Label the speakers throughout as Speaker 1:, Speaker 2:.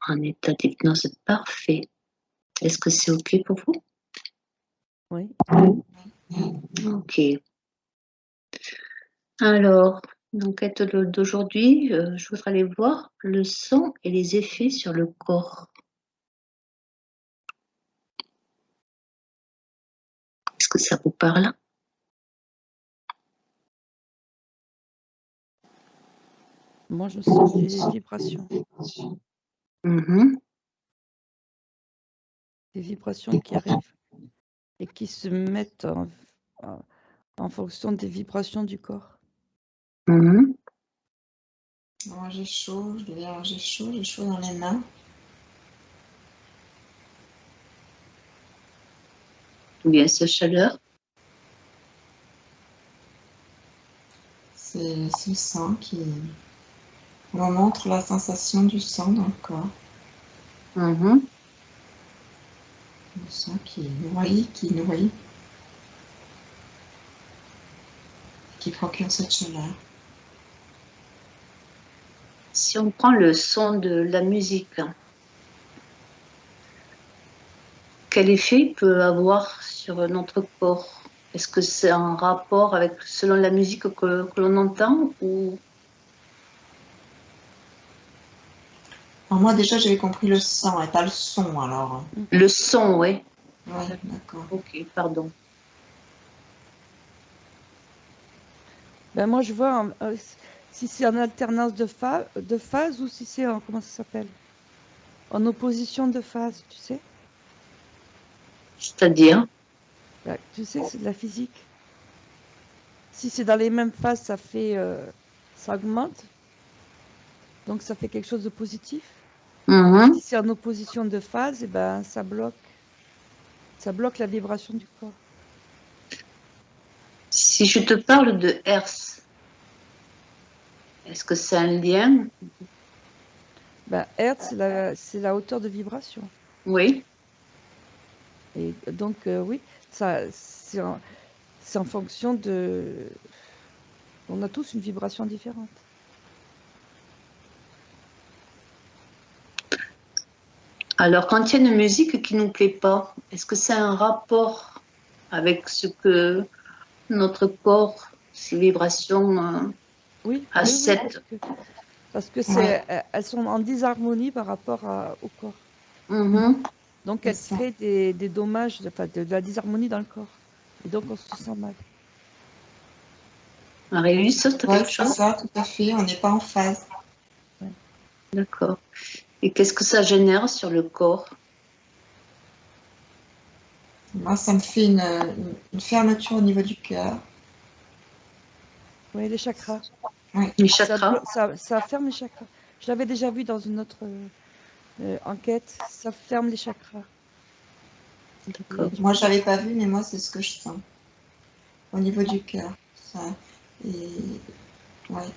Speaker 1: En état d'hypnose parfait. Est-ce que c'est OK pour vous?
Speaker 2: Oui.
Speaker 1: OK. Alors, l'enquête d'aujourd'hui, je voudrais aller voir le son et les effets sur le corps. Est-ce que ça vous parle?
Speaker 2: Moi, je sens des vibrations. Des vibrations qui arrivent et qui se mettent en fonction des vibrations du corps.
Speaker 3: Moi, j'ai chaud, j'ai chaud dans les mains.
Speaker 1: Bien, cette chaleur.
Speaker 3: C'est le sang qui... On me montre la sensation du sang dans le corps. Le sang qui nourrit, qui procure cette chaleur.
Speaker 1: Si on prend le son de la musique, quel effet il peut avoir sur notre corps? Est-ce que c'est un rapport avec, selon la musique que l'on entend ou...
Speaker 3: Alors moi, déjà, j'avais compris le sang et pas le son, alors.
Speaker 1: Le son, oui.
Speaker 3: Oui, d'accord.
Speaker 1: Ok, pardon.
Speaker 2: Ben moi, je vois si c'est en alternance de phase ou si c'est en, comment ça s'appelle? En opposition de phase, tu sais?
Speaker 1: C'est-à-dire?
Speaker 2: Ben, tu sais, c'est de la physique. Si c'est dans les mêmes phases, ça fait, ça augmente. Donc ça fait quelque chose de positif. Si c'est en opposition de phase, eh ben, ça bloque. Ça bloque la vibration du corps.
Speaker 1: Si je te parle de Hertz, est-ce que c'est un lien?
Speaker 2: Ben, Hertz, c'est la hauteur de vibration.
Speaker 1: Oui.
Speaker 2: Et donc, oui, c'est en fonction de... On a tous une vibration différente.
Speaker 1: Alors, quand il y a une musique qui ne nous plaît pas, est-ce que c'est un rapport avec ce que notre corps, ces vibrations,
Speaker 2: Oui,
Speaker 1: à
Speaker 2: oui,
Speaker 1: cette...
Speaker 2: parce que elles sont en disharmonie par rapport au corps. Donc, elles créent des dommages, enfin, de la disharmonie dans le corps. Et donc, on se sent mal.
Speaker 1: Marie-Lise, tu as quelque chose?
Speaker 3: C'est ça, tout à fait. On n'est pas en phase.
Speaker 2: Ouais.
Speaker 1: D'accord. Et qu'est-ce que ça génère sur le corps?
Speaker 3: Moi, ça me fait une fermeture au niveau du cœur.
Speaker 2: Oui, les chakras.
Speaker 3: Oui.
Speaker 1: Les chakras?
Speaker 2: Ça ferme les chakras. Je l'avais déjà vu dans une autre enquête. Ça ferme les chakras.
Speaker 1: D'accord.
Speaker 3: Moi, je l'avais pas vu, mais moi, c'est ce que je sens. Au niveau du cœur. Et... Ouais.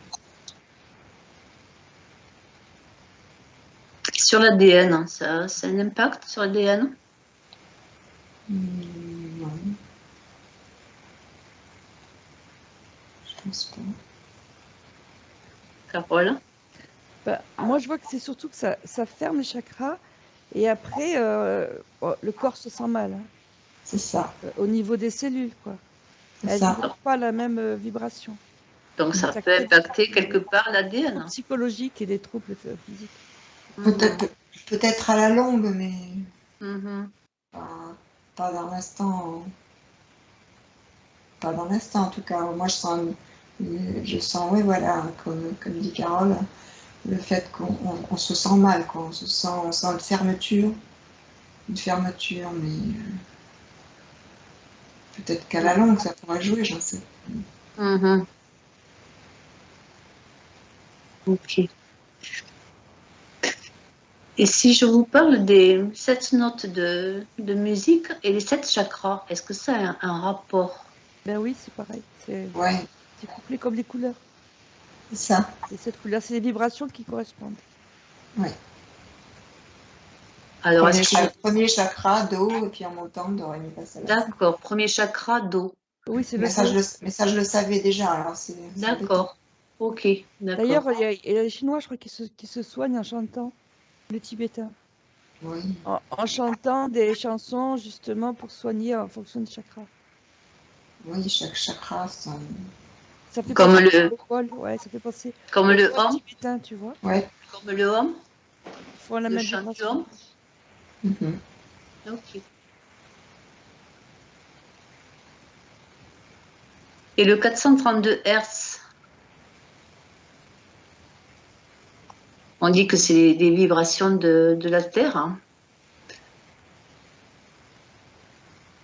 Speaker 1: Sur l'ADN, ça a un impact sur l'ADN?
Speaker 3: Non. Je pense pas.
Speaker 1: Carole?
Speaker 2: Ben, moi, je vois que c'est surtout que ça ferme les chakras. Et après, le corps se sent mal. Hein.
Speaker 3: C'est ça.
Speaker 2: Au niveau des cellules, quoi. Elles n'ont pas la même vibration.
Speaker 1: Donc, ça peut impacter quelque part l'ADN.
Speaker 2: Des troubles psychologiques et des troubles physiques.
Speaker 3: Peut-être à la longue, mais pas dans l'instant. Pas dans l'instant, en tout cas. Moi, je sens, oui, voilà, comme dit Carole, le fait qu'on se sent mal, quoi. On sent une fermeture, mais peut-être qu'à la longue, ça pourra jouer, j'en sais.
Speaker 1: Ok. Et si je vous parle des 7 notes de musique et les 7 chakras, est-ce que ça a un rapport?
Speaker 2: Ben oui, c'est pareil. C'est couplé comme les couleurs.
Speaker 3: C'est ça.
Speaker 2: Et cette couleur, c'est les vibrations qui correspondent.
Speaker 3: Oui.
Speaker 1: Alors,
Speaker 3: premier chakra, dos, et puis en montant, do, ré, mi, fa, sol, la, si.
Speaker 1: D'accord, premier chakra, dos.
Speaker 2: Oui, c'est
Speaker 3: mais ça, je le savais déjà, alors c'est
Speaker 1: D'accord. Ok, d'accord.
Speaker 2: D'ailleurs, il y a les Chinois, je crois, qui se soignent en chantant. Le tibétain.
Speaker 3: Oui.
Speaker 2: En chantant des chansons justement pour soigner en fonction des chakras.
Speaker 3: Oui, chaque chakra, ça
Speaker 2: fait
Speaker 1: comme
Speaker 2: penser
Speaker 1: le,
Speaker 2: au bol, ouais, ça fait penser
Speaker 1: comme
Speaker 2: au
Speaker 1: le
Speaker 2: bol
Speaker 1: homme,
Speaker 2: tibétain, tu vois.
Speaker 3: ouais.
Speaker 1: comme le homme,
Speaker 2: Ils font la
Speaker 1: le
Speaker 2: même
Speaker 1: chant du
Speaker 2: vibration.
Speaker 1: homme.
Speaker 3: Mhm.
Speaker 1: Ok. Et le 432 Hertz, on dit que c'est des vibrations de la Terre. Hein.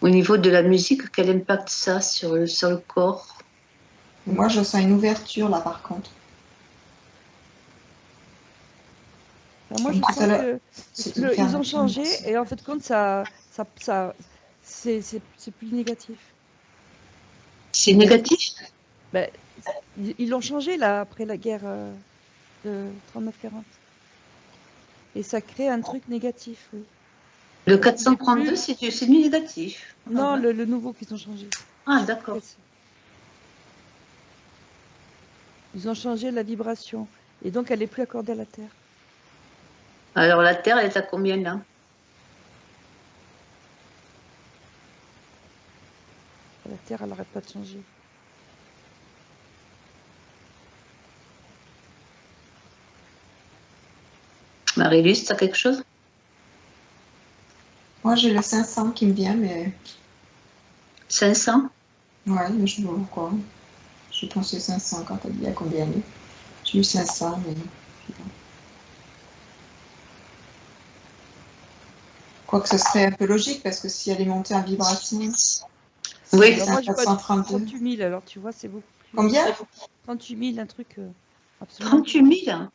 Speaker 1: Au niveau de la musique, quel impact ça sur le corps?
Speaker 3: Moi, je sens une ouverture là, par contre.
Speaker 2: Alors moi,
Speaker 3: Comme
Speaker 2: je
Speaker 3: tout à
Speaker 2: sens
Speaker 3: l'heure,
Speaker 2: que
Speaker 3: c'est une
Speaker 2: ils ont
Speaker 3: fermeture.
Speaker 2: changé et en fait, compte, c'est plus négatif.
Speaker 1: C'est négatif?
Speaker 2: Ben, ils l'ont changé là après la guerre de 39-40. Et ça crée un truc négatif, oui.
Speaker 1: Le
Speaker 2: Parce que j'ai
Speaker 1: 432,
Speaker 2: plus...
Speaker 1: c'est négatif.
Speaker 2: Non,
Speaker 1: Ah, ouais.
Speaker 2: le nouveau qu'ils ont changé.
Speaker 1: Ah, d'accord.
Speaker 2: Ils ont changé la vibration. Et donc, elle n'est plus accordée à la Terre.
Speaker 1: Alors, la Terre, elle est à combien là?
Speaker 2: La Terre, elle n'arrête pas de changer.
Speaker 1: Marie-Luce, t'as quelque chose?
Speaker 3: Moi, j'ai le 500 qui me vient, mais
Speaker 1: 500?
Speaker 3: ouais, mais je sais pas pourquoi. J'ai pensé 500 quand elle dit à combien. J'ai eu 500, mais je sais pas. Quoique ce serait un peu logique, parce que si elle est montée en vibration,
Speaker 1: Oui.
Speaker 3: c'est
Speaker 2: Alors
Speaker 3: un
Speaker 2: moi, j'ai pas
Speaker 3: 432.
Speaker 2: 38 000, alors tu vois, c'est beaucoup plus...
Speaker 3: Combien?
Speaker 2: 38 000, un truc absolument...
Speaker 1: 38 000?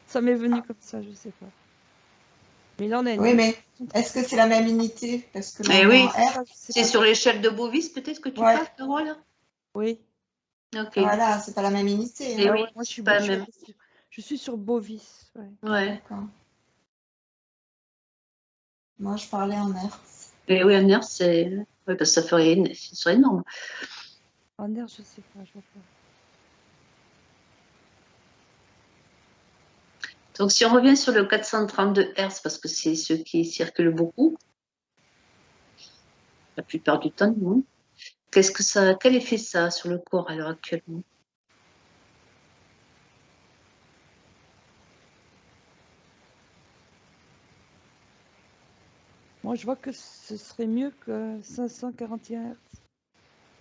Speaker 2: Ça m'est venu comme ça, je sais pas. Mais là, on a une
Speaker 3: Oui, mais
Speaker 2: vibration très
Speaker 3: est-ce que c'est la même unité? Parce que là,
Speaker 1: Eh
Speaker 3: on est
Speaker 1: oui,
Speaker 3: en R.
Speaker 2: ça, je sais
Speaker 1: c'est
Speaker 2: pas.
Speaker 1: sur l'échelle de Bovis, peut-être que tu
Speaker 3: Ouais,
Speaker 1: parles, Carole?
Speaker 2: Oui.
Speaker 1: Ok.
Speaker 3: voilà, c'est pas la même unité.
Speaker 1: Eh
Speaker 3: Hein.
Speaker 2: Ah
Speaker 1: oui,
Speaker 2: ouais, moi,
Speaker 1: c'est pas la même.
Speaker 2: je suis sur Bovis. Ouais.
Speaker 1: Ouais.
Speaker 3: D'accord. Moi, je parlais en Hertz.
Speaker 1: Et oui, un air, c'est. Oui, parce que ce serait énorme.
Speaker 2: En air, je sais pas, je vois pas.
Speaker 1: Donc, si on revient sur le 432 Hz, parce que c'est ceux qui circulent beaucoup, la plupart du temps, non. Quel effet ça a sur le corps à l'heure actuellement?
Speaker 2: Moi, je vois que ce serait mieux que 541 Hz.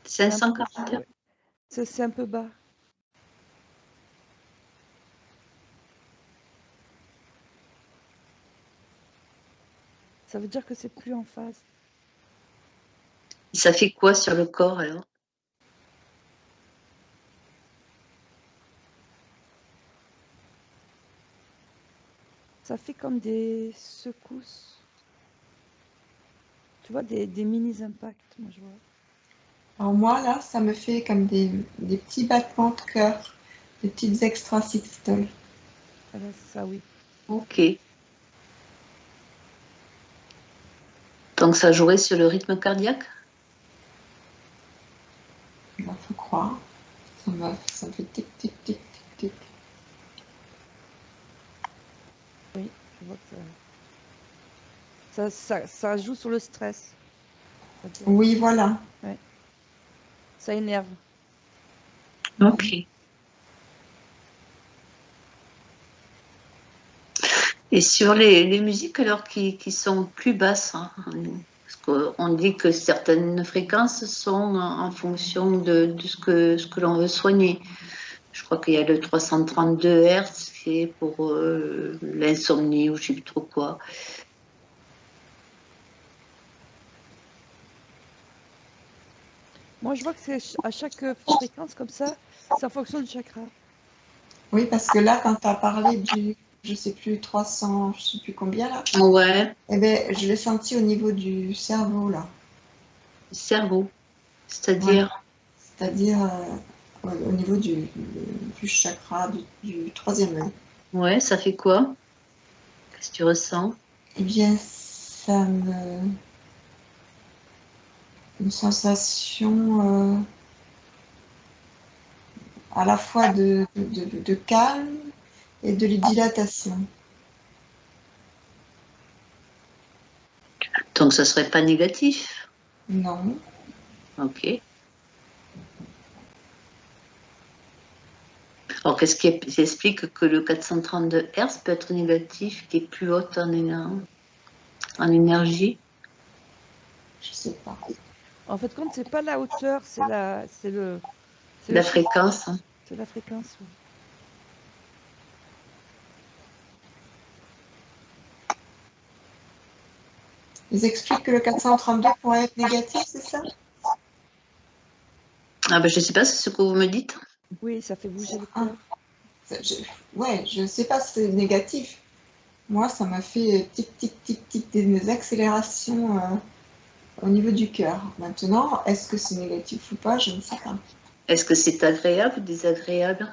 Speaker 1: 540 Hz?
Speaker 2: Ouais. C'est un peu bas. Ça veut dire que c'est plus en phase.
Speaker 1: Ça fait quoi sur le corps alors?
Speaker 2: Ça fait comme des secousses. Tu vois, des mini-impacts, moi, je vois.
Speaker 3: Alors moi, là, ça me fait comme des petits battements de cœur, des petites extrasystoles.
Speaker 2: Ah là, ça, oui.
Speaker 1: Ok. Donc, ça jouerait sur le rythme cardiaque?
Speaker 3: Il faut croire. Ça me fait tic, tic, tic, tic, tic.
Speaker 2: Oui, je vois que ça joue sur le stress. On va dire.
Speaker 3: Oui, voilà.
Speaker 2: Ouais. Ça énerve.
Speaker 1: Ok. Et sur les musiques alors qui sont plus basses, hein, parce qu'on dit que certaines fréquences sont en fonction de ce que l'on veut soigner. Je crois qu'il y a le 332 Hz qui est pour l'insomnie ou je ne sais plus trop quoi.
Speaker 2: Moi, je vois que c'est à chaque fréquence comme ça, c'est en fonction du chakra.
Speaker 3: Oui, parce que là, quand tu as parlé du, je sais plus, 300, je sais plus combien là,
Speaker 1: Ouais,
Speaker 3: eh ben, je l'ai senti au niveau du cerveau là.
Speaker 1: le cerveau,
Speaker 3: Ouais.
Speaker 1: c'est-à-dire,
Speaker 3: C'est-à-dire au niveau du chakra, du troisième œil.
Speaker 1: ouais, ça fait quoi? Qu'est-ce que tu ressens?
Speaker 3: Eh bien, ça me. Une sensation à la fois de calme et de dilatation.
Speaker 1: Donc, ça serait pas négatif?
Speaker 3: Non.
Speaker 1: Ok. Alors, qu'est-ce qui explique que le 432 Hz peut être négatif, qui est plus haut en énergie?
Speaker 3: Je sais pas.
Speaker 2: En fait, compte, c'est pas la hauteur, c'est la
Speaker 1: fréquence. Hein.
Speaker 2: C'est la fréquence. Oui.
Speaker 3: Ils expliquent que le 432 pourrait être négatif, c'est ça?
Speaker 1: Ah ben, je sais pas, c'est ce que vous me dites.
Speaker 2: Oui, ça fait bouger le cœur.
Speaker 3: Ouais, je sais pas si c'est négatif. Moi, ça m'a fait tic, tic, tic, tic, des accélérations au niveau du cœur. Maintenant, est-ce que c'est négatif ou pas? Je ne sais pas.
Speaker 1: Est-ce que c'est agréable ou désagréable?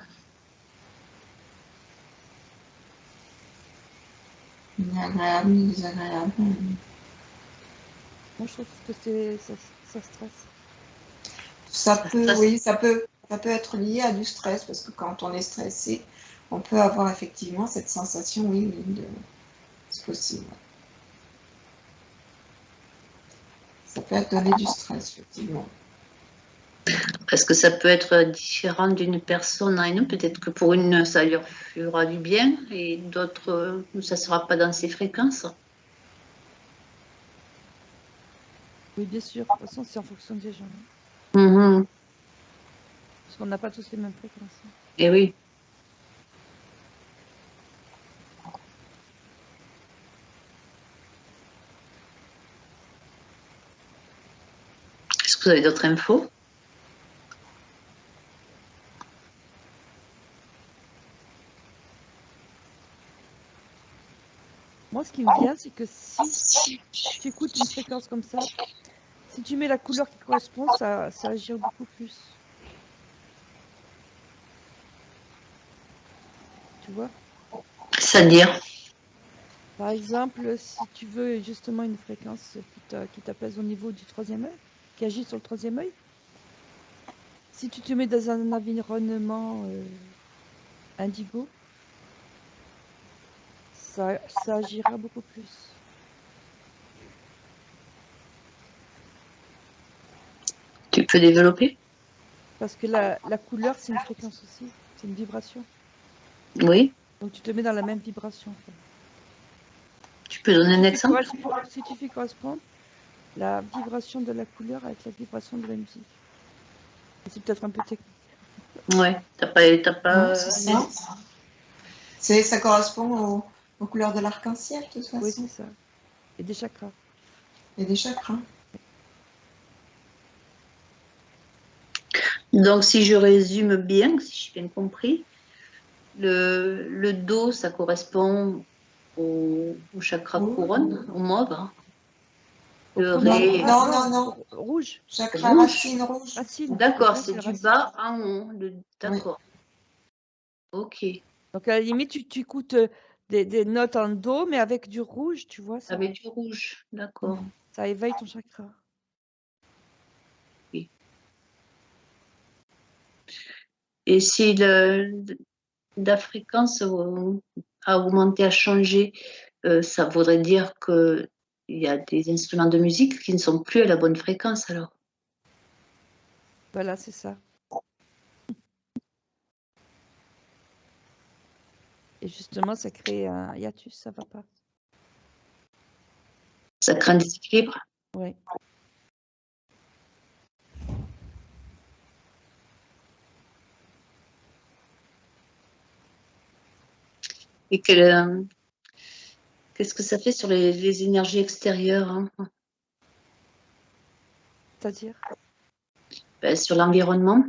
Speaker 3: Ni agréable, ni désagréable.
Speaker 2: Moi, je trouve que ça stresse.
Speaker 3: Ça peut, oui, ça peut être lié à du stress, parce que quand on est stressé, on peut avoir effectivement cette sensation, oui, c'est possible. Ça peut être donné du stress, effectivement.
Speaker 1: Est-ce que ça peut être différent d'une personne à une autre? Peut-être que pour une, ça lui fera du bien et d'autres, ça ne sera pas dans ses fréquences.
Speaker 2: Oui, bien sûr. De toute façon, c'est en fonction des gens.
Speaker 1: Parce
Speaker 2: qu'on n'a pas tous les mêmes fréquences.
Speaker 1: Et oui. Est-ce que vous avez d'autres infos?
Speaker 2: Moi, ce qui me vient, c'est que si tu écoutes une fréquence comme ça, si tu mets la couleur qui correspond, ça agit beaucoup plus. Tu vois?
Speaker 1: C'est-à-dire?
Speaker 2: Par exemple, si tu veux justement une fréquence qui t'apaise au niveau du troisième œil, qui agit sur le troisième œil, si tu te mets dans un environnement indigo, ça agira beaucoup plus.
Speaker 1: Tu peux développer?
Speaker 2: Parce que la couleur, c'est une fréquence aussi, c'est une vibration.
Speaker 1: Oui.
Speaker 2: Donc tu te mets dans la même vibration.
Speaker 1: Tu peux donner un exemple?
Speaker 2: Si tu fais correspondre la vibration de la couleur avec la vibration de la musique. C'est peut-être un peu technique.
Speaker 1: Ouais, t'as pas...
Speaker 3: C'est ça. Ça correspond aux couleurs de l'arc-en-ciel, de toute façon.
Speaker 2: Oui, c'est ça. Et des chakras.
Speaker 3: Et des chakras.
Speaker 1: Donc, si je résume bien, si j'ai bien compris, le dos, ça correspond au chakra couronne, au mauve. Hein. Le ré...
Speaker 3: Non.
Speaker 2: Rouge.
Speaker 3: Chakra racine rouge.
Speaker 1: D'accord, c'est du bas en haut. D'accord. Oui. Ok.
Speaker 2: Donc, à la limite, tu écoutes des notes en do, mais avec du rouge, tu vois. Ça,
Speaker 1: avec du rouge, d'accord.
Speaker 2: Ça éveille ton chakra.
Speaker 1: Oui. Et si la fréquence a augmenté, a changé, ça voudrait dire qu'il y a des instruments de musique qui ne sont plus à la bonne fréquence alors.
Speaker 2: Voilà, c'est ça. Et justement, ça crée un hiatus, ça va pas.
Speaker 1: Ça crée un déséquilibre?
Speaker 2: Oui.
Speaker 1: Et qu'est-ce que ça fait sur les énergies extérieures hein?
Speaker 2: C'est-à-dire?
Speaker 1: Ben, sur l'environnement?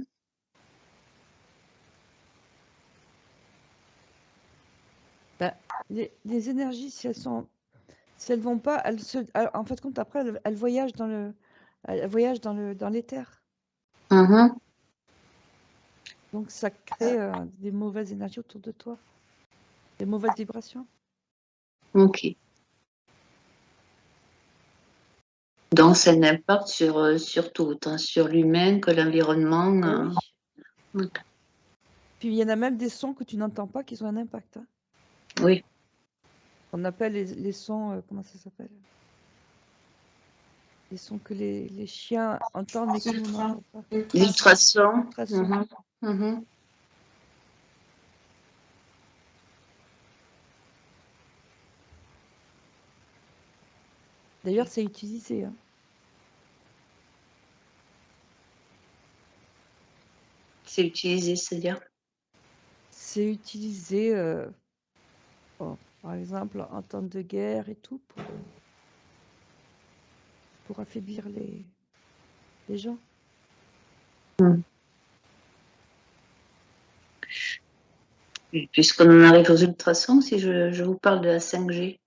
Speaker 2: Ben, les énergies, si elles vont pas, en fait, compte après, elles voyagent dans l'éther. Donc, ça crée des mauvaises énergies autour de toi, des mauvaises vibrations.
Speaker 1: Ok. Donc, ça a un impact sur tout, autant sur l'humain que l'environnement.
Speaker 2: Oui.
Speaker 1: Okay.
Speaker 2: Puis il y en a même des sons que tu n'entends pas qui ont un impact. Hein.
Speaker 1: Oui.
Speaker 2: On appelle les sons, comment ça s'appelle? Les sons que les chiens entendent mais que nous n'entendons pas.
Speaker 1: L'ultrason.
Speaker 2: Ultrasons. D'ailleurs, c'est utilisé. Hein.
Speaker 1: C'est utilisé, c'est-à-dire?
Speaker 2: C'est utilisé, par exemple, en temps de guerre et tout, pour affaiblir les gens.
Speaker 1: Puisqu'on en arrive aux ultrasons, si je vous parle de la 5G.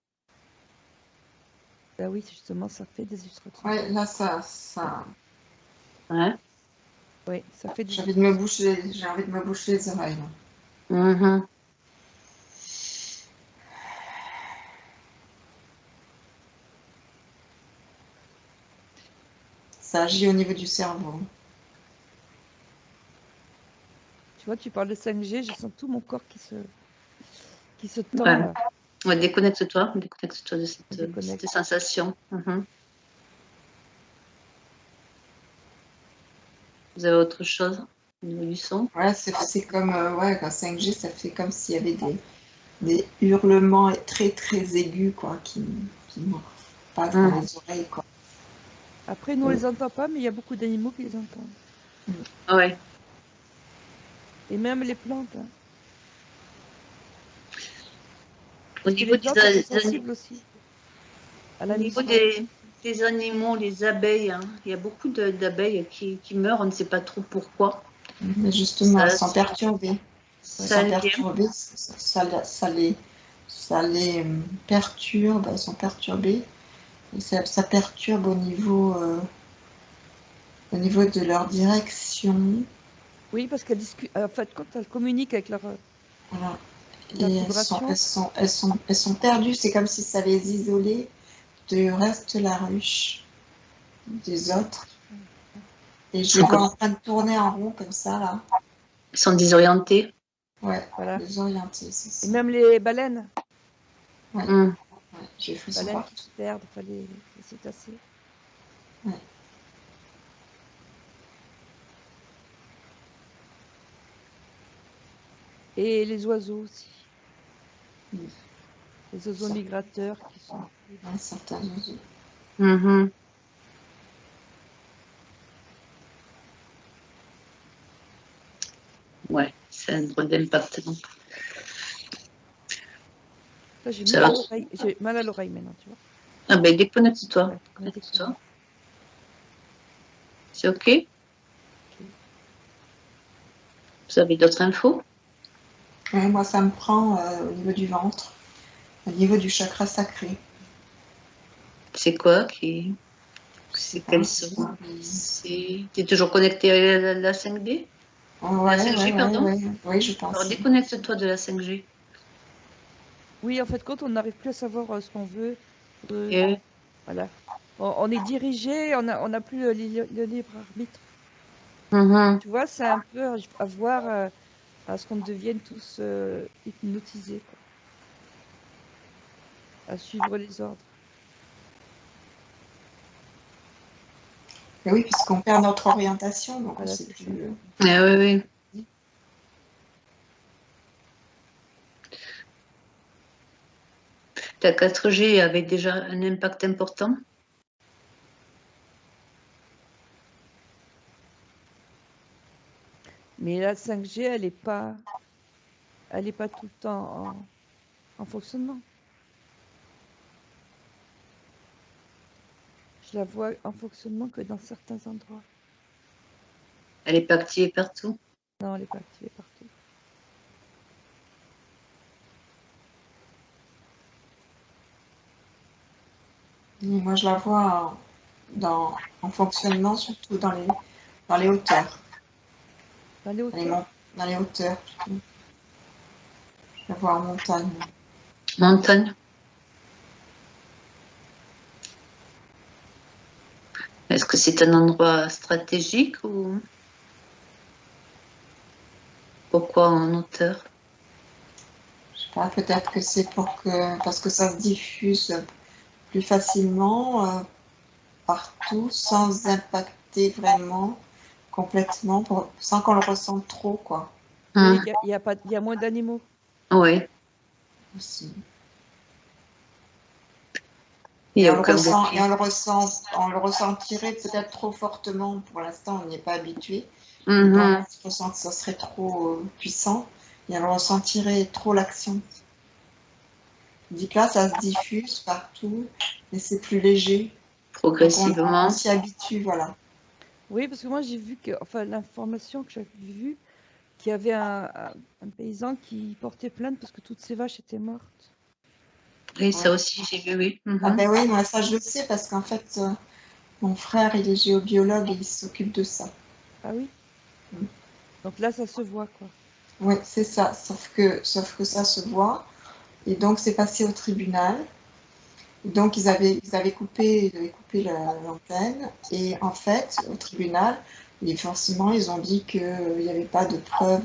Speaker 2: Ben oui, justement, ça fait des ultrasons.
Speaker 3: Ouais, là, ça...
Speaker 1: Ouais.
Speaker 2: Oui, ça fait des
Speaker 3: j'ai envie de me boucher les oreilles. Là. Ça agit au niveau du cerveau.
Speaker 2: Tu vois, tu parles de 5G, je sens tout mon corps qui se tend. Ouais. Là.
Speaker 1: Ouais, déconnecte-toi de cette sensation. Vous avez autre chose au niveau du son?
Speaker 3: Ouais, c'est comme la 5G, ça fait comme s'il y avait des hurlements très très aigus quoi, qui passent dans les oreilles. Quoi.
Speaker 2: Après, nous, on les entend pas, mais il y a beaucoup d'animaux qui les entendent.
Speaker 1: Ouais.
Speaker 2: Et même les plantes. Hein.
Speaker 1: Au niveau
Speaker 2: les plantes sont sensibles aussi.
Speaker 1: Au niveau des animaux, les abeilles, hein, il y a beaucoup d'abeilles qui meurent, on ne sait pas trop pourquoi.
Speaker 3: Mais justement, elles sont perturbées. Ça les perturbe, elles sont perturbées. Et ça perturbe au niveau de leur direction.
Speaker 2: Oui, parce qu'elles discutent. En fait, quand elles communiquent avec leur.
Speaker 3: Voilà. Et elles sont perdues. C'est comme si ça les isolait du reste de la ruche, des autres. Et je les vois en train de tourner en rond comme ça, là.
Speaker 1: Ils sont désorientés.
Speaker 3: Ouais, voilà. Désorientés, c'est ça.
Speaker 2: Et même les baleines.
Speaker 3: Ouais. Ouais, j'ai fait ça.
Speaker 2: Les baleines qui se perdent, enfin les cétacés.
Speaker 3: Ouais.
Speaker 2: Et les oiseaux aussi. Les oiseaux migrateurs qui sont.
Speaker 3: Ouais, certains oiseaux.
Speaker 1: Ouais, c'est un drôle d'impact.
Speaker 2: J'ai mal à l'oreille maintenant, tu vois.
Speaker 1: Ah ben déconnecte-toi. Ouais, déconnecte-toi. C'est OK? Vous avez d'autres infos?
Speaker 3: Ouais, moi, ça me prend au niveau du ventre, au niveau du chakra sacré.
Speaker 1: C'est quoi qui... C'est quel son? Tu es toujours connecté à la 5D?
Speaker 3: Ouais,
Speaker 1: la 5G, pardon?
Speaker 3: Oui, je pense.
Speaker 1: Alors déconnecte-toi de la 5G.
Speaker 2: Oui, en fait, quand on n'arrive plus à savoir ce qu'on veut,
Speaker 1: Et...
Speaker 2: voilà. On est dirigé, on n'a plus le libre arbitre. Tu vois, c'est un peu à voir à ce qu'on devienne tous hypnotisés, quoi. À suivre les ordres.
Speaker 3: Et oui, puisqu'on perd notre orientation, donc voilà, c'est plus...
Speaker 1: Ah oui, oui. Ta 4G avait déjà un impact important?
Speaker 2: Mais la 5G, elle n'est pas tout le temps en fonctionnement. Je la vois en fonctionnement que dans certains endroits.
Speaker 1: Elle n'est pas activée partout?
Speaker 2: Non, elle n'est pas activée partout.
Speaker 3: Et moi, je la vois en fonctionnement, surtout dans les hauteurs.
Speaker 2: Dans les hauteurs?
Speaker 3: Dans les hauteurs, plutôt. Je la vois en montagne.
Speaker 1: Montagne? Est-ce que c'est un endroit stratégique ou... Pourquoi en hauteur?
Speaker 3: Je sais pas, peut-être que c'est parce que ça se diffuse plus facilement partout, sans impacter vraiment complètement, sans qu'on le ressente trop, quoi.
Speaker 2: Oui, il y a moins d'animaux.
Speaker 1: Oui.
Speaker 3: Aussi.
Speaker 1: Il y
Speaker 3: Et
Speaker 1: a
Speaker 3: on
Speaker 1: aucun
Speaker 3: le ressentirait peut-être trop fortement. Pour l'instant, on n'y est pas habitué.
Speaker 1: Mhm.
Speaker 3: Je ressens que ça serait trop puissant et on le ressentirait trop l'action. Je dis que là, ça se diffuse partout et c'est plus léger.
Speaker 1: Progressivement.
Speaker 3: Donc on s'y habitue, voilà.
Speaker 2: Oui, parce que moi j'ai vu que, enfin, l'information que j'avais vue, qu'il y avait un paysan qui portait plainte parce que toutes ses vaches étaient mortes.
Speaker 1: Oui, ça aussi, j'ai vu, oui.
Speaker 3: Ah ben oui, moi ça je le sais parce qu'en fait, mon frère, il est géobiologue et il s'occupe de ça.
Speaker 2: Ah oui. Donc là, ça se voit, quoi.
Speaker 3: Oui, c'est ça, sauf que ça se voit. Et donc c'est passé au tribunal. Et donc ils avaient coupé l'antenne. Et en fait, au tribunal, forcément, ils ont dit qu'il n'y avait pas de preuves.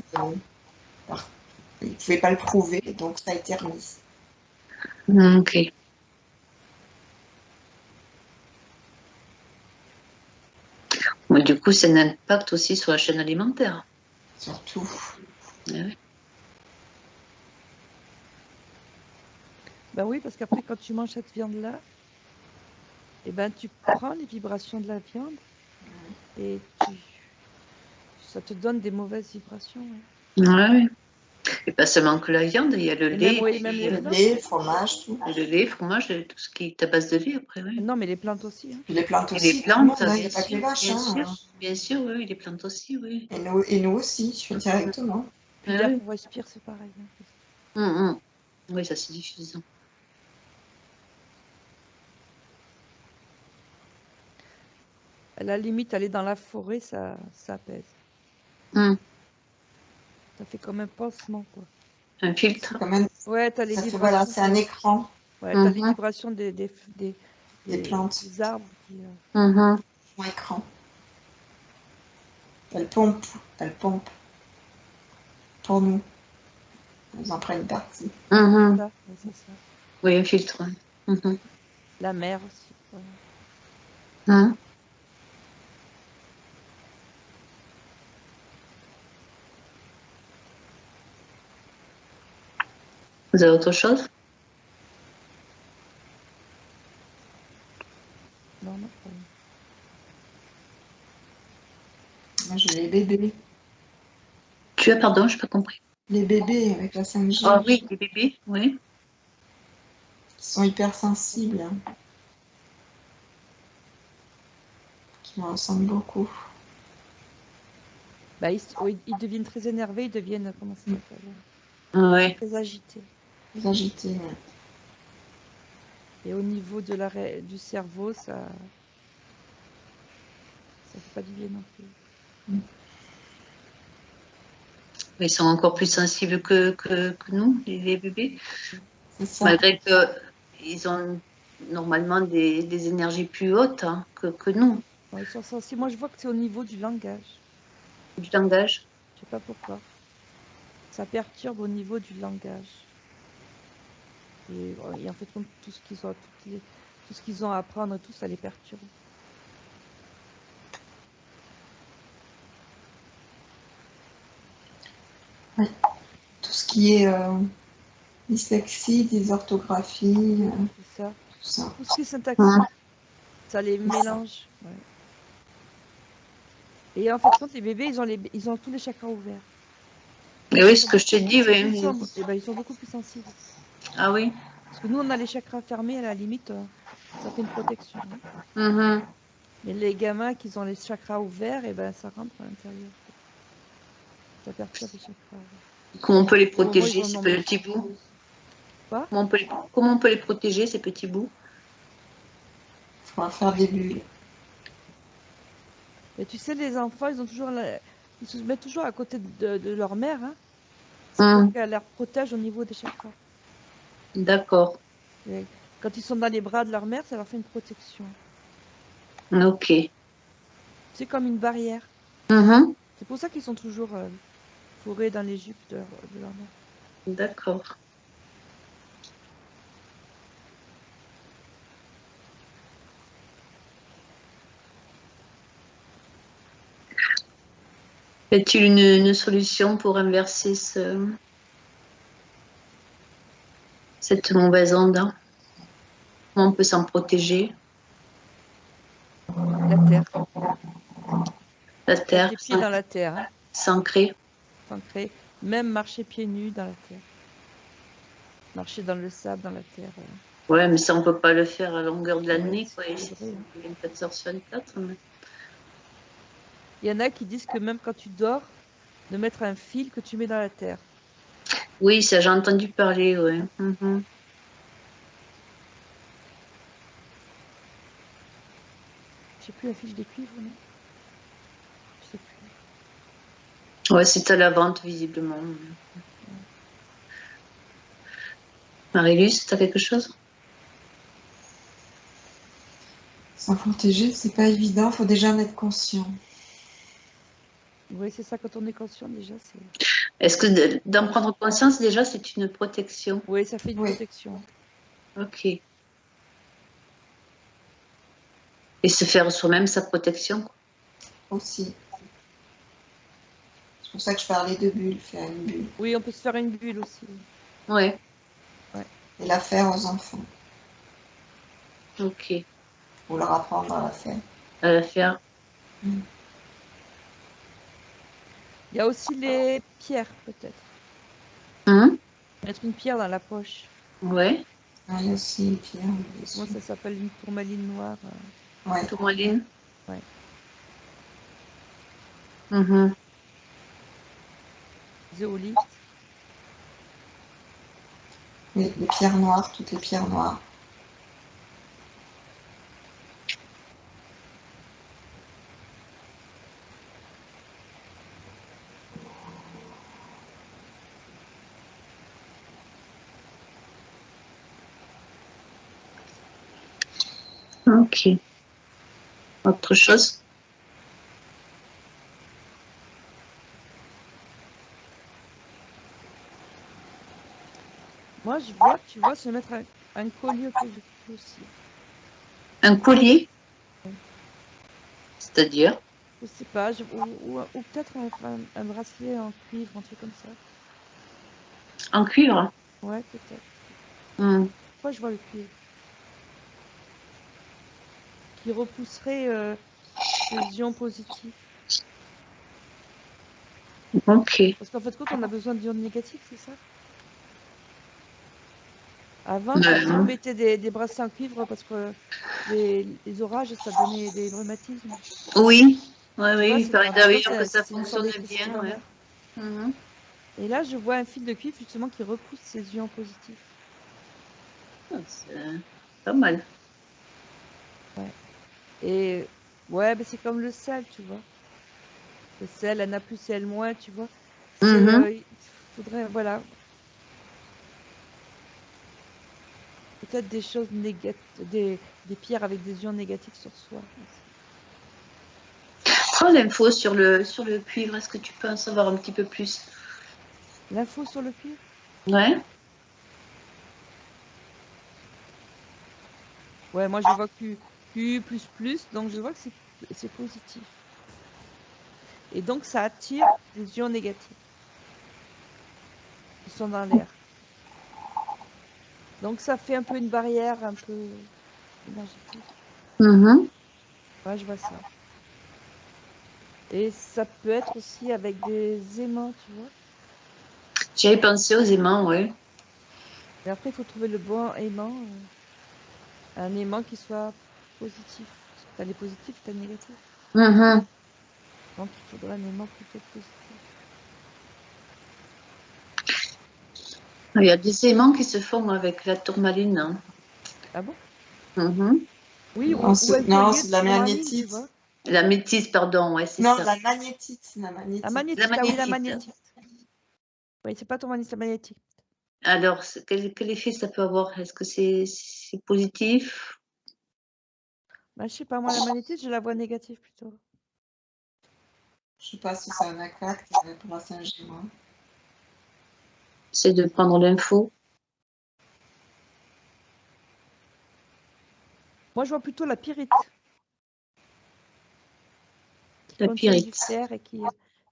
Speaker 3: Ils ne pouvaient pas le prouver, donc ça a été remis.
Speaker 1: Ok. Bon, du coup, c'est un impact aussi sur la chaîne alimentaire.
Speaker 3: Surtout.
Speaker 1: Oui.
Speaker 2: Ben oui, parce qu'après, quand tu manges cette viande-là, eh ben, tu prends les vibrations de la viande et ça te donne des mauvaises vibrations. Ouais.
Speaker 1: Ouais. Et pas seulement que la viande, il y a le
Speaker 2: Et
Speaker 1: lait,
Speaker 2: même les
Speaker 3: Le
Speaker 2: plantes.
Speaker 3: lait, le fromage, tout.
Speaker 1: le lait, le fromage, tout ce qui est à base de lait après, oui.
Speaker 2: Non, mais les plantes aussi. Hein.
Speaker 3: Puis les plantes
Speaker 1: Et les
Speaker 3: aussi, tout le monde,
Speaker 1: plantes,
Speaker 3: hein, il n'y
Speaker 1: bien
Speaker 3: a pas que les
Speaker 1: sûr,
Speaker 3: vaches.
Speaker 1: bien sûr, oui, les plantes aussi, oui.
Speaker 3: Et nous aussi, directement.
Speaker 2: Puis
Speaker 1: Ah
Speaker 2: l'air
Speaker 1: oui.
Speaker 2: qu'on respire, c'est pareil. Hein.
Speaker 1: Oui, ça c'est diffusant.
Speaker 2: À la limite, aller dans la forêt, ça apaise.
Speaker 1: Mm.
Speaker 2: Ça fait comme un pansement, quoi.
Speaker 1: Un filtre.
Speaker 3: C'est quand même,
Speaker 2: Ouais, t'as les
Speaker 3: ça fait,
Speaker 2: vibrations.
Speaker 3: voilà, c'est un écran
Speaker 2: Ouais, t'as les vibrations des
Speaker 3: plantes.
Speaker 2: des arbres. Qui,
Speaker 3: Un écran. Elle pompe pour nous. Elles en prennent partie.
Speaker 2: ça, ouais, c'est ça.
Speaker 1: Oui, un filtre.
Speaker 2: La mer aussi. Voilà.
Speaker 1: Vous avez autre chose?
Speaker 2: Non, non.
Speaker 3: Moi, j'ai les bébés.
Speaker 1: Tu as, pardon, je n'ai pas compris.
Speaker 3: Les bébés avec la 5G.
Speaker 1: Ah oui, les bébés, oui.
Speaker 3: Qui sont hypersensibles. Hein. Qui me ressemblent beaucoup.
Speaker 2: Bah, ils deviennent très énervés, ils deviennent, comment ça s'appelle,
Speaker 1: Oui.
Speaker 2: très agités.
Speaker 3: Très agités, ouais.
Speaker 2: Et au niveau de du cerveau, ça fait pas du bien non plus.
Speaker 1: Ils sont encore plus sensibles que nous, les bébés.
Speaker 3: C'est ça.
Speaker 1: Malgré qu'ils ont normalement des énergies plus hautes que nous,
Speaker 2: Bon, ils sont sensibles. Moi, je vois que c'est au niveau du langage.
Speaker 1: du langage.
Speaker 2: Je sais pas pourquoi. Ça perturbe au niveau du langage. Et en fait, tout ce qu'ils ont, tout ce qu'ils ont à apprendre, tout ça les perturbe.
Speaker 3: Oui. Tout ce qui est dyslexie, dysorthographie,
Speaker 2: C'est ça.
Speaker 3: tout ça.
Speaker 2: Tout ce qui est syntaxique, ça les mélange. Ouais. Et en fait, quand les bébés, ils ont tous les chakras ouverts.
Speaker 1: Mais oui, ce que je te dis, oui.
Speaker 2: Ils sont beaucoup plus sensibles.
Speaker 1: Ah oui.
Speaker 2: Parce que nous, on a les chakras fermés, à la limite, ça fait une protection. Mais les gamins qui ont les chakras ouverts, et ben, ça rentre à l'intérieur. Ça perturbe les chakras.
Speaker 1: Comment on peut les protéger, ces petits bouts?
Speaker 2: Quoi?
Speaker 1: Comment on peut les protéger, ces petits bouts?
Speaker 3: Il faudra faire des bulles.
Speaker 2: Mais tu sais, les enfants, ils se mettent toujours à côté de leur mère. Hein. Pour qu'elle leur protège au niveau des chakras.
Speaker 1: D'accord.
Speaker 2: Et quand ils sont dans les bras de leur mère, ça leur fait une protection.
Speaker 1: Ok.
Speaker 2: C'est comme une barrière. C'est pour ça qu'ils sont toujours fourrés dans les jupes de leur mère.
Speaker 1: D'accord. Y a-t-il une solution pour inverser cette mauvaise onde? Comment on peut s'en protéger?
Speaker 2: La terre.
Speaker 1: La terre,
Speaker 2: les pieds dans la terre. Hein.
Speaker 1: S'ancrer.
Speaker 2: S'ancrer. Même marcher pieds nus dans la terre. Marcher dans le sable, dans la terre.
Speaker 1: Ouais, mais ça, on peut pas le faire à longueur de l'année, quoi.
Speaker 2: Faudrait, hein.
Speaker 1: 24 heures sur 24. Mais...
Speaker 2: Il y en a qui disent que même quand tu dors, de mettre un fil que tu mets dans la terre.
Speaker 1: Oui, ça, j'ai entendu parler, ouais.
Speaker 2: Je sais plus, un fil de cuivre, non? Je sais plus.
Speaker 1: Ouais, c'est à la vente, visiblement. Marie-Luce, t'as quelque chose?
Speaker 3: S'en protéger, c'est pas évident, faut déjà en être conscient.
Speaker 2: Oui, c'est ça, quand on est conscient déjà, c'est...
Speaker 1: Est-ce que d'en prendre conscience, déjà, c'est une protection?
Speaker 2: Oui, ça fait une protection.
Speaker 1: Ok. Et se faire soi-même sa protection, quoi.
Speaker 3: Aussi. C'est pour ça que je parlais de bulle, faire une bulle.
Speaker 2: Oui, on peut se faire une bulle aussi.
Speaker 1: Ouais.
Speaker 3: Et la faire aux enfants.
Speaker 1: Ok.
Speaker 3: Ou leur apprendre à la faire.
Speaker 1: À la faire.
Speaker 2: Il y a aussi les pierres, peut-être. Mettre une pierre dans la poche.
Speaker 1: Ouais.
Speaker 3: Ah, il y a aussi une pierre.
Speaker 2: Comment ça s'appelle? Une tourmaline noire.
Speaker 3: Ouais.
Speaker 1: Tourmaline.
Speaker 2: Ouais. Zéolite.
Speaker 3: Les pierres noires, toutes les pierres noires.
Speaker 1: Ok. Autre chose?
Speaker 2: Moi, je vois, tu vois, se mettre un collier autour du cou aussi.
Speaker 1: Un collier? C'est-à-dire?
Speaker 2: Je sais pas, ou peut-être un bracelet en cuivre, un truc comme ça.
Speaker 1: En cuivre?
Speaker 2: Ouais, peut-être. Pourquoi je vois le cuivre? Qui repousserait les ions positifs.
Speaker 1: Ok.
Speaker 2: Parce qu'en fait, quand on a besoin d'ions négatifs, c'est ça? Avant, on mettait des bracelets en cuivre parce que les orages, ça donnait des rhumatismes.
Speaker 1: Oui, oui, il paraît
Speaker 2: Avant,
Speaker 1: d'ailleurs que ça
Speaker 2: il me
Speaker 1: fonctionne
Speaker 2: semblait que c'était
Speaker 1: bien.
Speaker 2: dans
Speaker 1: Ouais.
Speaker 2: l'air. Et là, je vois un fil de cuivre justement qui repousse ces ions positifs.
Speaker 1: C'est pas mal.
Speaker 2: Ouais. Et ouais, ben c'est comme le sel, tu vois. Le sel, N+, Cl-, tu vois. Il faudrait, voilà. Peut-être des choses négatives, des pierres avec des ions négatifs sur soi.
Speaker 1: Prends l'info sur le cuivre. Est-ce que tu peux en savoir un petit peu plus?
Speaker 2: L'info sur le cuivre?
Speaker 1: Ouais.
Speaker 2: Ouais, moi je vois Q, donc je vois que c'est positif. Et donc ça attire des ions négatifs qui sont dans l'air. Donc ça fait un peu une barrière un peu énergétique. Ouais, je vois ça. Et ça peut être aussi avec des aimants, tu vois.
Speaker 1: J'avais pensé aux aimants, ouais.
Speaker 2: Mais après, il faut trouver le bon aimant. Un aimant qui soit positif. Tu as les positifs, tu as les négatifs. Donc il faudrait un aimant plutôt positif.
Speaker 1: Il y a des aimants qui se font avec la tourmaline. Hein.
Speaker 2: Ah bon?
Speaker 3: Oui, non, c'est de la magnétite.
Speaker 1: La métisse, pardon, ouais, c'est
Speaker 3: ça.
Speaker 1: ça.
Speaker 3: Non, la magnétite. La magnétite.
Speaker 2: La magnétite, ah oui, la magnétite. Oui, c'est pas tourmaline, c'est magnétique.
Speaker 1: Alors, quel effet ça peut avoir? Est-ce que c'est positif?
Speaker 2: Je sais pas, moi, la magnétite, je la vois négative plutôt.
Speaker 3: Je sais pas si ça a un impact pour la 5G, moi.
Speaker 1: C'est de prendre l'info.
Speaker 2: Moi, je vois plutôt la pyrite.
Speaker 1: La
Speaker 2: Contient du
Speaker 1: pyrite.
Speaker 2: fer et qui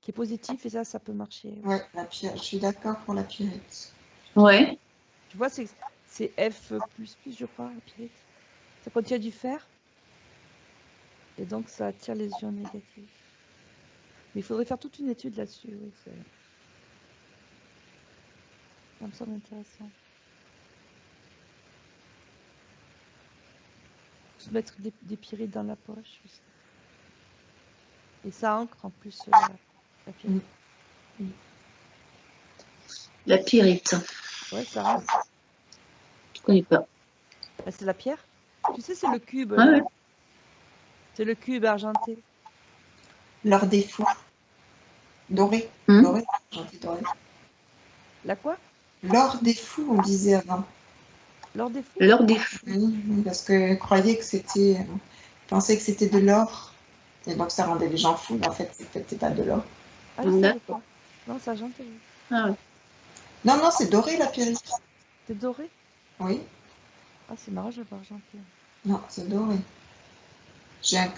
Speaker 2: est positif, et ça peut marcher.
Speaker 3: Ouais, la pyrite. Je suis d'accord pour la pyrite.
Speaker 1: Ouais.
Speaker 2: Tu vois, c'est F++, je crois, la pyrite. Ça contient du fer. Et donc, ça attire les ions négatifs. Mais il faudrait faire toute une étude là-dessus. Oui, ça me semble intéressant. Se mettre des pyrites dans la poche aussi. Et ça ancre en plus la pyrite.
Speaker 1: La pyrite.
Speaker 2: Ouais, ça ancre.
Speaker 1: Je connais pas.
Speaker 2: Bah, c'est la pierre. Tu sais, c'est le cube.
Speaker 1: Ah ouais.
Speaker 2: C'est le cube argenté.
Speaker 3: L'or des fous. Doré.
Speaker 1: Hmm.
Speaker 3: Doré. Argenté doré.
Speaker 2: La quoi?
Speaker 3: L'or des fous, on disait avant.
Speaker 2: L'or des fous?
Speaker 1: L'or des fous.
Speaker 3: Oui, parce que croyait que c'était. Pensait que c'était de l'or. Et donc ça rendait les gens fous, mais en fait, c'était pas de l'or.
Speaker 2: Ah, je savais pas. Non, c'est argenté. Oui.
Speaker 1: Ah ouais.
Speaker 3: Non, non, c'est doré la pyrite.
Speaker 2: C'est doré?
Speaker 3: Oui.
Speaker 2: Ah, c'est marrant, je vois argenté.
Speaker 3: Non, c'est doré. J'ai un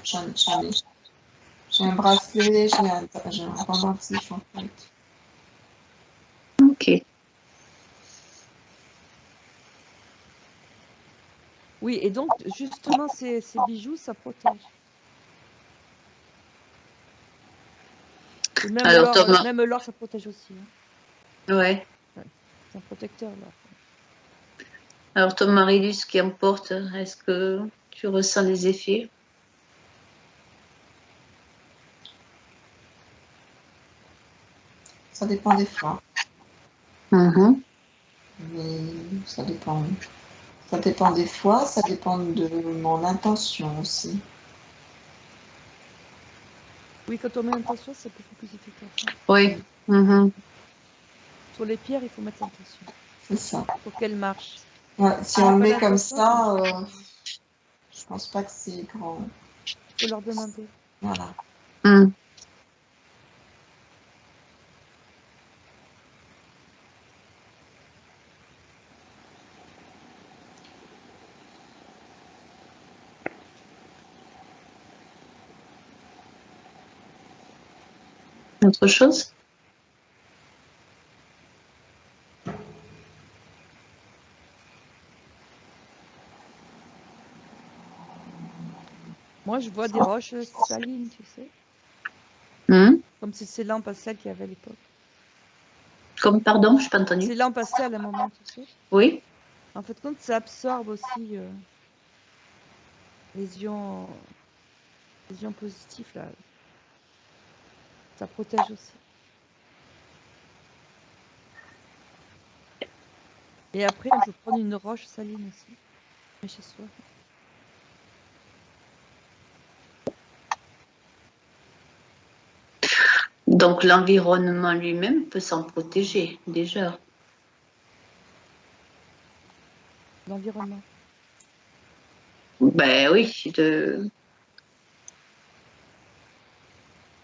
Speaker 3: bracelet, j'ai un pendentif en fait.
Speaker 1: Ok.
Speaker 2: Oui, et donc, justement, ces bijoux, ça protège. Et même
Speaker 1: Alors,
Speaker 2: l'or, ça protège aussi. Hein.
Speaker 1: Ouais.
Speaker 2: C'est un protecteur, l'or.
Speaker 1: Alors, ton Marilus qui emporte, est-ce que tu ressens les effets?
Speaker 3: Ça dépend des fois.
Speaker 1: Mhm.
Speaker 3: Mais ça dépend. Ça dépend des fois, ça dépend de mon intention aussi.
Speaker 2: Oui, quand on met l'intention, c'est beaucoup plus efficace. Hein.
Speaker 1: Oui. Mhm.
Speaker 2: Sur les pierres, il faut mettre l'intention.
Speaker 3: C'est ça.
Speaker 2: Pour qu'elles marchent.
Speaker 3: Ouais, si on le met comme ça, je pense pas que c'est grand.
Speaker 2: Il faut leur demander.
Speaker 3: Voilà.
Speaker 1: Mm. Autre chose?
Speaker 2: Moi, je vois des roches salines, tu sais.
Speaker 1: Mm.
Speaker 2: Comme ces lampes à sel qu'il y avait à l'époque.
Speaker 1: Comme, pardon, je n'ai pas entendu.
Speaker 2: Ces lampes à sel, à un moment, tu sais.
Speaker 1: Oui.
Speaker 2: En fait, quand ça absorbe aussi les ions positifs, là, ça protège aussi. Et après, on peut prendre une roche saline aussi, mais chez soi.
Speaker 1: Donc, l'environnement lui-même peut s'en protéger, déjà.
Speaker 2: L'environnement.
Speaker 1: Ben oui,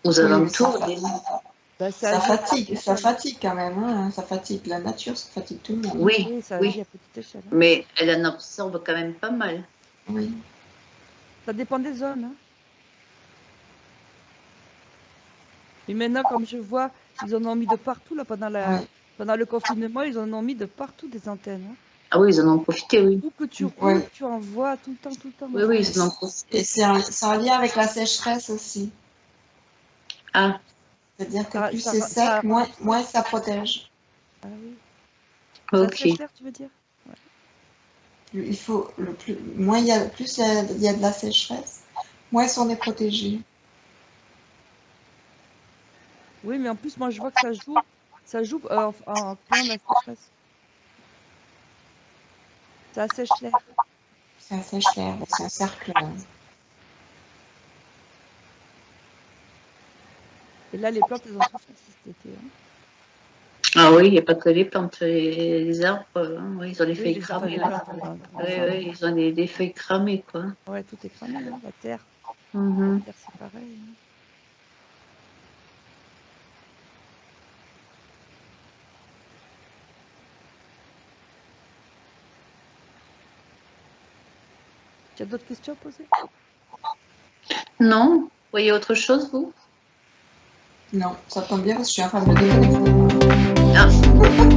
Speaker 1: aux alentours.
Speaker 2: Bah,
Speaker 3: Ça fatigue quand même, hein. Ça fatigue la nature, ça fatigue tout le monde.
Speaker 1: Oui,
Speaker 2: oui, ça agit à petite échelle. Hein.
Speaker 1: Mais elle en absorbe quand même pas mal.
Speaker 3: Oui.
Speaker 2: Ça dépend des zones. Hein. Mais maintenant, comme je vois, ils en ont mis de partout, là, pendant le confinement, ils en ont mis de partout des antennes. Hein.
Speaker 1: Ah oui, ils en ont profité, oui.
Speaker 2: Où que tu roules, tu en vois tout le temps.
Speaker 1: Oui, oui, ils en ont profité.
Speaker 3: Et c'est en lien avec la sécheresse aussi.
Speaker 1: Ah.
Speaker 3: C'est-à-dire que plus c'est sec, moins ça protège.
Speaker 2: Ah oui.
Speaker 1: Ok.
Speaker 2: Ça sèche l'air, tu veux dire? Ouais.
Speaker 3: Il faut moins il y a de la sécheresse, moins on est protégé.
Speaker 2: Oui, mais en plus, moi, je vois que ça joue pendant la sécheresse. Ça assèche l'air.
Speaker 3: Ça sèche l'air, c'est un cercle.
Speaker 2: Et là, les plantes, elles ont souffert cet été. Hein.
Speaker 1: Ah oui, il n'y a pas que les plantes, les arbres, oui, ils ont les feuilles cramées. Oui, ils ont des feuilles cramées, quoi.
Speaker 2: Ouais, tout est cramé, hein. La terre.
Speaker 1: Mm-hmm.
Speaker 2: La terre, c'est pareil. Hein. Tu as d'autres questions à poser?
Speaker 1: Non? Vous voyez autre chose, vous?
Speaker 3: Non, ça tombe bien parce que je suis en train de me déconnecter.
Speaker 1: Ah.